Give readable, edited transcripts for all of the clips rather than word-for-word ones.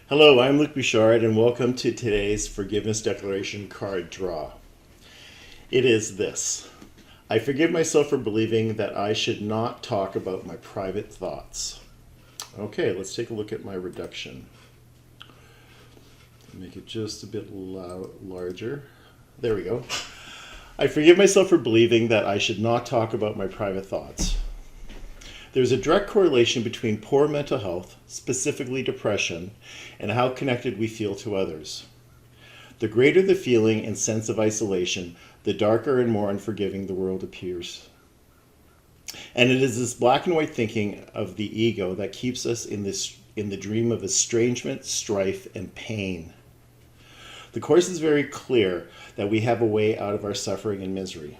Hello, I'm Luc Bouchard, and welcome to today's Forgiveness Declaration card draw. It is this: I forgive myself for believing that I should not talk about my private thoughts. Okay, let's take a look at my reduction. Make it just a bit larger. There we go. I forgive myself for believing that I should not talk about my private thoughts. There's a direct correlation between poor mental health, specifically depression, and how connected we feel to others. The greater the feeling and sense of isolation, the darker and more unforgiving the world appears. And it is this black and white thinking of the ego that keeps us in the dream of estrangement, strife, and pain. The Course is very clear that we have a way out of our suffering and misery.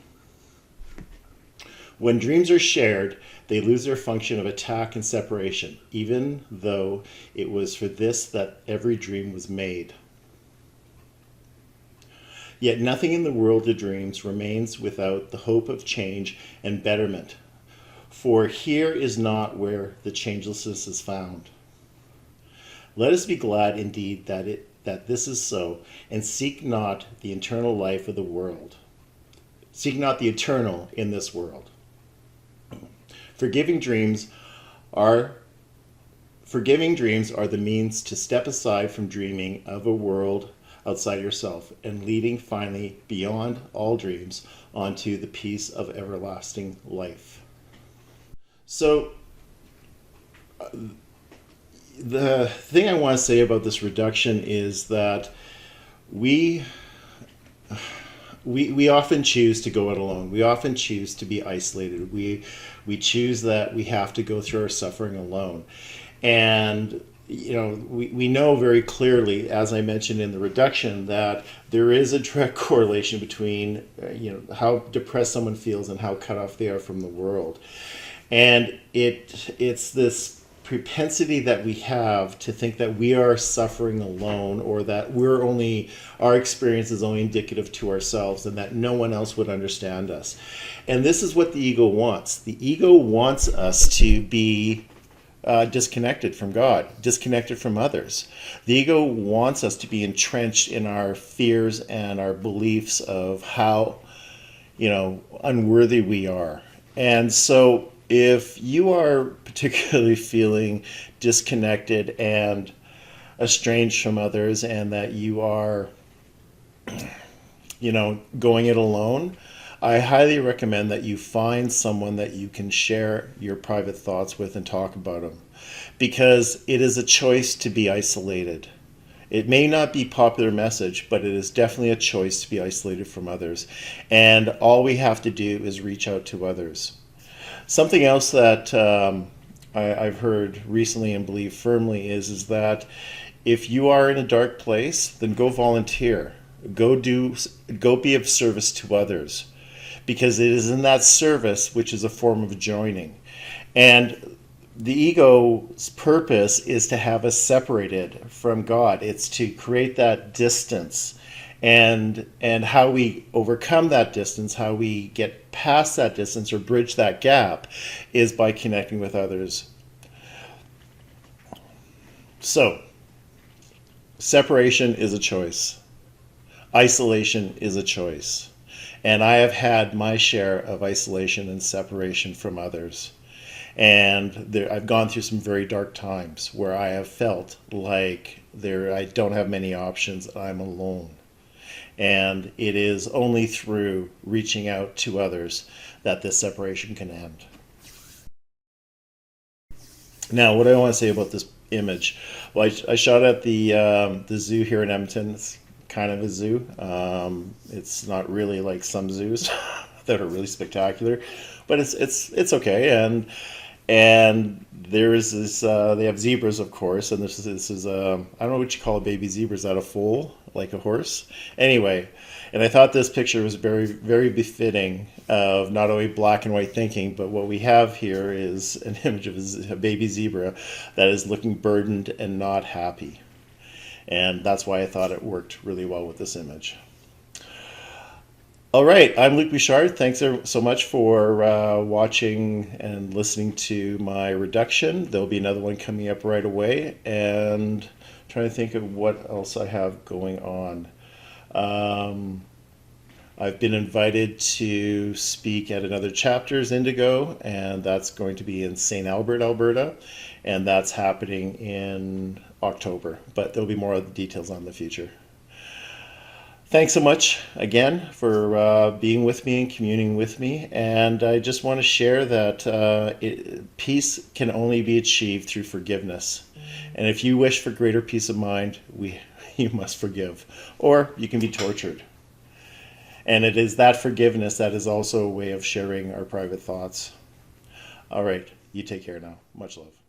When dreams are shared, they lose their function of attack and separation, even though it was for this that every dream was made. Yet nothing in the world of dreams remains without the hope of change and betterment, for here is not where the changelessness is found. Let us be glad indeed that this is so, and seek not the eternal life of the world. Seek not the eternal in this world. Forgiving dreams are the means to step aside from dreaming of a world outside yourself and leading finally beyond all dreams onto the peace of everlasting life. So the thing I want to say about this reduction is that we often choose to go it alone. We often choose to be isolated. We choose that we have to go through our suffering alone. And we know very clearly, as I mentioned in the reduction, that there is a direct correlation between how depressed someone feels and how cut off they are from the world. And it's this propensity that we have to think that we are suffering alone, or that our experience is only indicative to ourselves and that no one else would understand us. And this is what the ego wants. The ego wants us to be disconnected from God, disconnected from others. The ego wants us to be entrenched in our fears and our beliefs of how unworthy we are. And so if you are particularly feeling disconnected and estranged from others, and that you are, going it alone, I highly recommend that you find someone that you can share your private thoughts with and talk about them. Because it is a choice to be isolated. It may not be popular message, but it is definitely a choice to be isolated from others. And all we have to do is reach out to others. Something else that I've heard recently and believe firmly is that if you are in a dark place, then go volunteer. Go be of service to others. Because it is in that service which is a form of joining. And the ego's purpose is to have us separated from God. It's to create that distance. And how we overcome that distance, how we get past that distance or bridge that gap, is by connecting with others. So, separation is a choice. Isolation is a choice. And I have had my share of isolation and separation from others. And I've gone through some very dark times where I have felt like I don't have many options. I'm alone. And it is only through reaching out to others that this separation can end. Now, what do I want to say about this image? Well, I shot at the zoo here in Edmonton. It's kind of a zoo. It's not really like some zoos that are really spectacular, but it's okay. And there is this. They have zebras, of course, and this is I don't know what you call a baby zebra. Is that a foal, like a horse? Anyway, and I thought this picture was very, very befitting of not only black and white thinking, but what we have here is an image of a baby zebra that is looking burdened and not happy. And that's why I thought it worked really well with this image. All right, I'm Luc Bouchard. Thanks so much for watching and listening to my reduction. There'll be another one coming up right away. And trying to think of what else I have going on. Um, I've been invited to speak at another Chapters Indigo, and that's going to be in St. Albert, Alberta, and that's happening in October. But there'll be more of the details on the future. Thanks so much again for being with me and communing with me. And I just want to share that peace can only be achieved through forgiveness. And if you wish for greater peace of mind, you must forgive, or you can be tortured. And it is that forgiveness that is also a way of sharing our private thoughts. All right, you take care now. Much love.